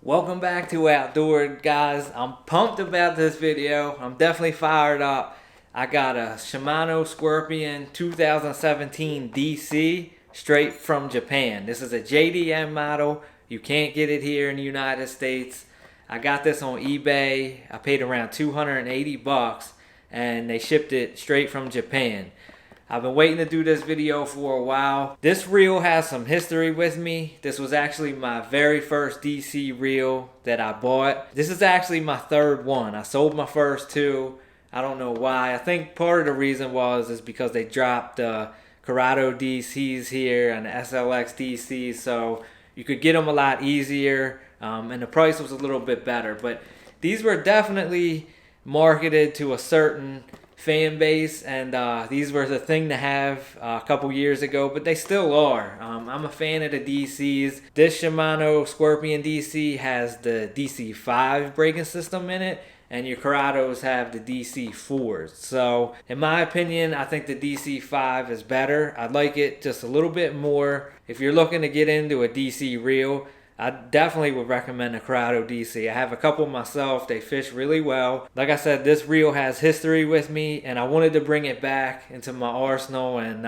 Welcome back to Outdoor, guys. I'm pumped about this video. I'm definitely fired up. I got a Shimano Scorpion 2017 DC straight from Japan. This is a JDM model. You can't get it here in the United States. I got this on eBay. I paid around 280 bucks and they shipped it straight from Japan. I've been waiting to do this video for a while. This reel has some history with me. This was actually my very first DC reel that I bought. This is actually my third one. I sold my first two. I don't know why. I think part of the reason is because they dropped Curado DCs here and the SLX DCs, so you could get them a lot easier, and the price was a little bit better. But these were definitely marketed to a certain fan base, and these were the thing to have a couple years ago, but they still are. I'm a fan of the DCs. This Shimano Scorpion DC has the Dc5 braking system in it, and your Curados have the DC4s. So in my opinion, I think the DC5 is better. I like it just a little bit more. If you're looking to get into a DC reel, I definitely would recommend the Curado DC. I have a couple myself. They fish really well. Like I said, this reel has history with me, and I wanted to bring it back into my arsenal and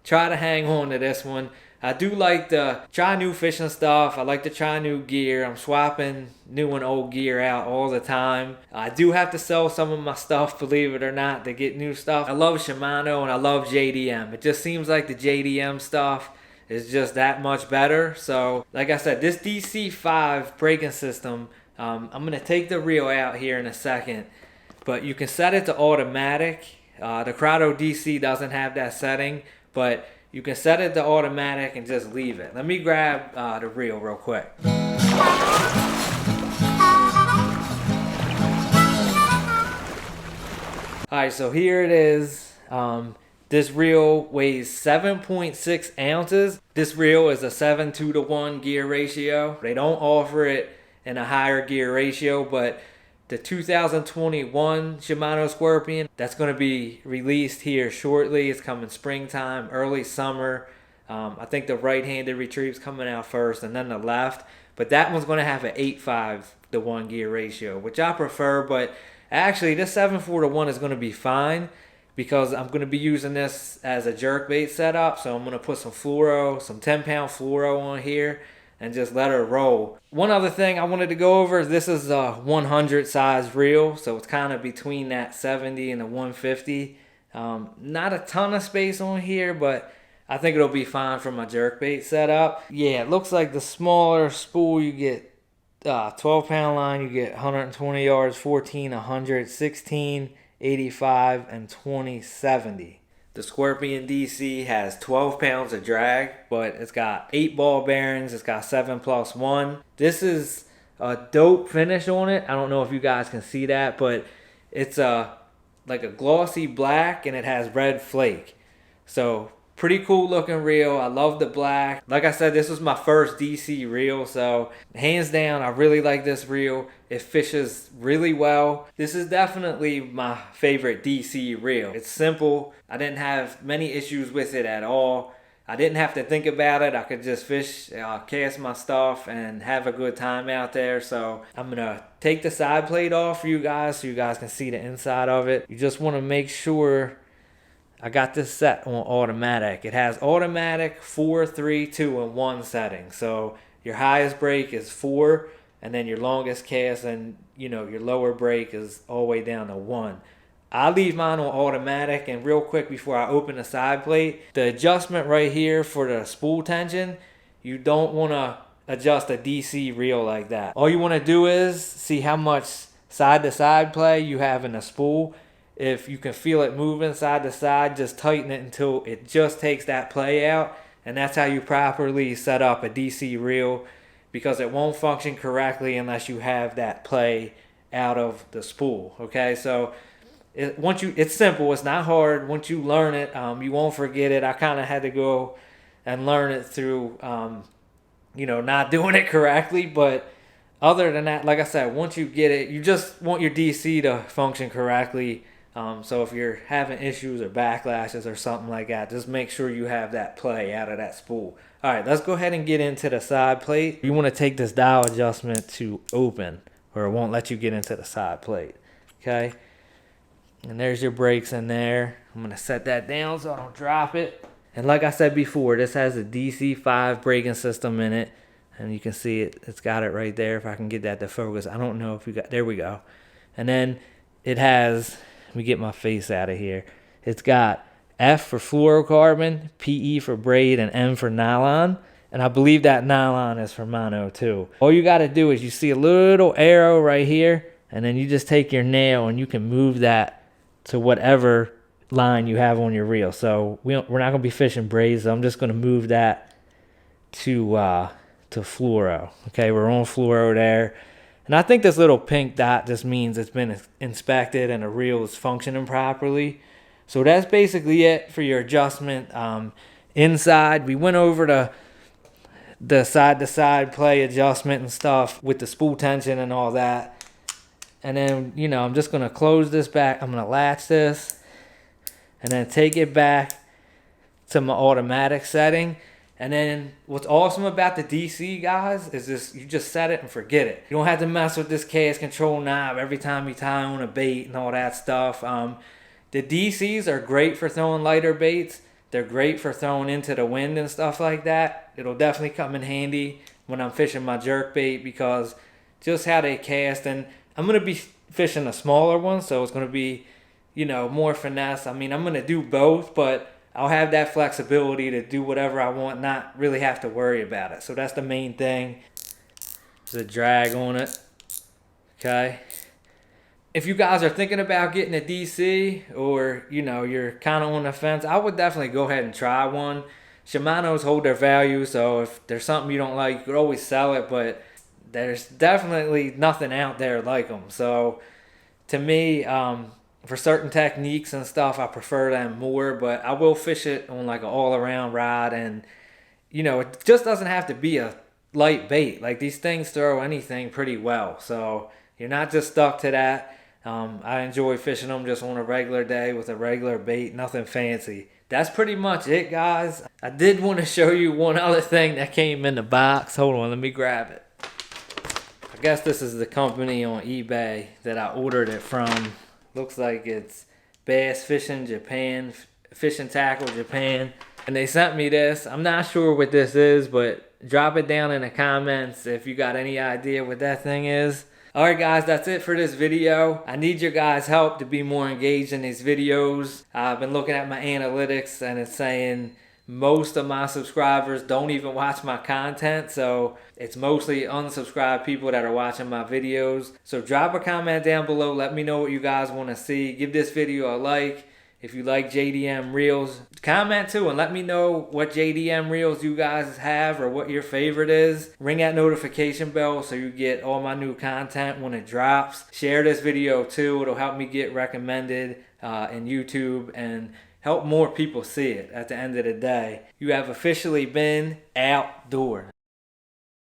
try to hang on to this one. I do like to try new fishing stuff. I like to try new gear. I'm swapping new and old gear out all the time. I do have to sell some of my stuff, believe it or not, to get new stuff. I love Shimano and I love JDM. It just seems like the JDM stuff is just that much better. So like I said, this DC5 braking system, I'm going to take the reel out here in a second, but you can set it to automatic. The Curado DC doesn't have that setting, but you can set it to automatic and just leave it. Let me grab the reel real quick. Alright, so here it is. This reel weighs 7.6 ounces. This reel is a 7:2:1 gear ratio. They don't offer it in a higher gear ratio, but the 2021 Shimano Scorpion, that's going to be released here shortly. It's coming springtime, early summer. I think the right-handed retrieve's coming out first and then the left. But that one's going to have an 8:5:1 gear ratio, which I prefer. But actually, this 7:4:1 is going to be fine, because I'm going to be using this as a jerkbait setup. So I'm going to put some fluoro, some 10-pound fluoro on here and just let her roll. One other thing I wanted to go over is this is a 100 size reel. So it's kind of between that 70 and the 150. Not a ton of space on here, but I think it'll be fine for my jerkbait setup. Yeah, it looks like the smaller spool, you get 12-pound line, you get 120 yards, 14, 100, 16, 85, and 2070. The Scorpion DC has 12 pounds of drag, but it's got 8 ball bearings. It's got 7+1. This is a dope finish on it. I don't know if you guys can see that, but it's like a glossy black and it has red flake. So pretty cool looking reel. I love the black. Like I said, this was my first DC reel, so hands down, I really like this reel. It fishes really well. This is definitely my favorite DC reel. It's simple. I didn't have many issues with it at all. I didn't have to think about it. I could just fish, cast my stuff, and have a good time out there. So I'm gonna take the side plate off for you guys so you guys can see the inside of it. You just want to make sure I got this set on automatic. It has automatic 4, 3, 2, and 1 setting. So your highest brake is 4, and then your longest cast and your lower brake is all the way down to 1. I leave mine on automatic, and real quick before I open the side plate, the adjustment right here for the spool tension, you don't want to adjust a DC reel like that. All you want to do is see how much side to side play you have in the spool. If you can feel it moving side to side, just tighten it until it just takes that play out. And that's how you properly set up a DC reel, because it won't function correctly unless you have that play out of the spool. Okay, so it's simple. It's not hard. Once you learn it, you won't forget it. I kind of had to go and learn it through, not doing it correctly. But other than that, like I said, once you get it, you just want your DC to function correctly. So if you're having issues or backlashes or something like that, just make sure you have that play out of that spool. All right, let's go ahead and get into the side plate. You want to take this dial adjustment to open, or it won't let you get into the side plate. Okay, and there's your brakes in there. I'm going to set that down so I don't drop it. And like I said before, this has a DC5 braking system in it. And you can see it's got it right there. If I can get that to focus. I don't know if you got, there we go. And then it has, let me get my face out of here. It's got F for fluorocarbon, PE for braid, and M for nylon. And I believe that nylon is for mono too. All you got to do is you see a little arrow right here. And then you just take your nail and you can move that to whatever line you have on your reel. So we're not going to be fishing braids. So I'm just going to move that to fluoro. Okay, we're on fluoro there. And I think this little pink dot just means it's been inspected and the reel is functioning properly. So that's basically it for your adjustment. Inside, we went over the side-to-side play adjustment and stuff with the spool tension and all that. And then, you know, I'm just going to close this back. I'm going to latch this and then take it back to my automatic setting. And then what's awesome about the DC, guys, is this: you just set it and forget it. You don't have to mess with this cast control knob every time you tie on a bait and all that stuff. The DCs are great for throwing lighter baits. They're great for throwing into the wind and stuff like that. It'll definitely come in handy when I'm fishing my jerk bait, because just how they cast. And I'm going to be fishing a smaller one, so it's going to be, you know, more finesse. I mean, I'm going to do both, but I'll have that flexibility to do whatever I want, not really have to worry about it. So that's the main thing. There's a drag on it. Okay. If you guys are thinking about getting a DC, or, you know, you're kind of on the fence, I would definitely go ahead and try one. Shimano's hold their value, so if there's something you don't like, you could always sell it, but there's definitely nothing out there like them. So to me, for certain techniques and stuff, I prefer them more, but I will fish it on like an all-around rod. And, you know, it just doesn't have to be a light bait. Like, these things throw anything pretty well, so you're not just stuck to that. I enjoy fishing them just on a regular day with a regular bait, nothing fancy. That's pretty much it, guys. I did want to show you one other thing that came in the box. Hold on, let me grab it. I guess this is the company on eBay that I ordered it from. Looks like it's Bass Fishing Japan, Fishing Tackle Japan. And they sent me this. I'm not sure what this is, but drop it down in the comments if you got any idea what that thing is. Alright guys, that's it for this video. I need your guys' help to be more engaged in these videos. I've been looking at my analytics and it's saying most of my subscribers don't even watch my content, so it's mostly unsubscribed people that are watching my videos. So drop a comment down below, let me know what you guys want to see. Give this video a like. If you like JDM reels, comment too and let me know what JDM reels you guys have or what your favorite is. Ring that notification bell so you get all my new content when it drops. Share this video too, it'll help me get recommended in YouTube and help more people see it. At the end of the day, you have officially been outdoors.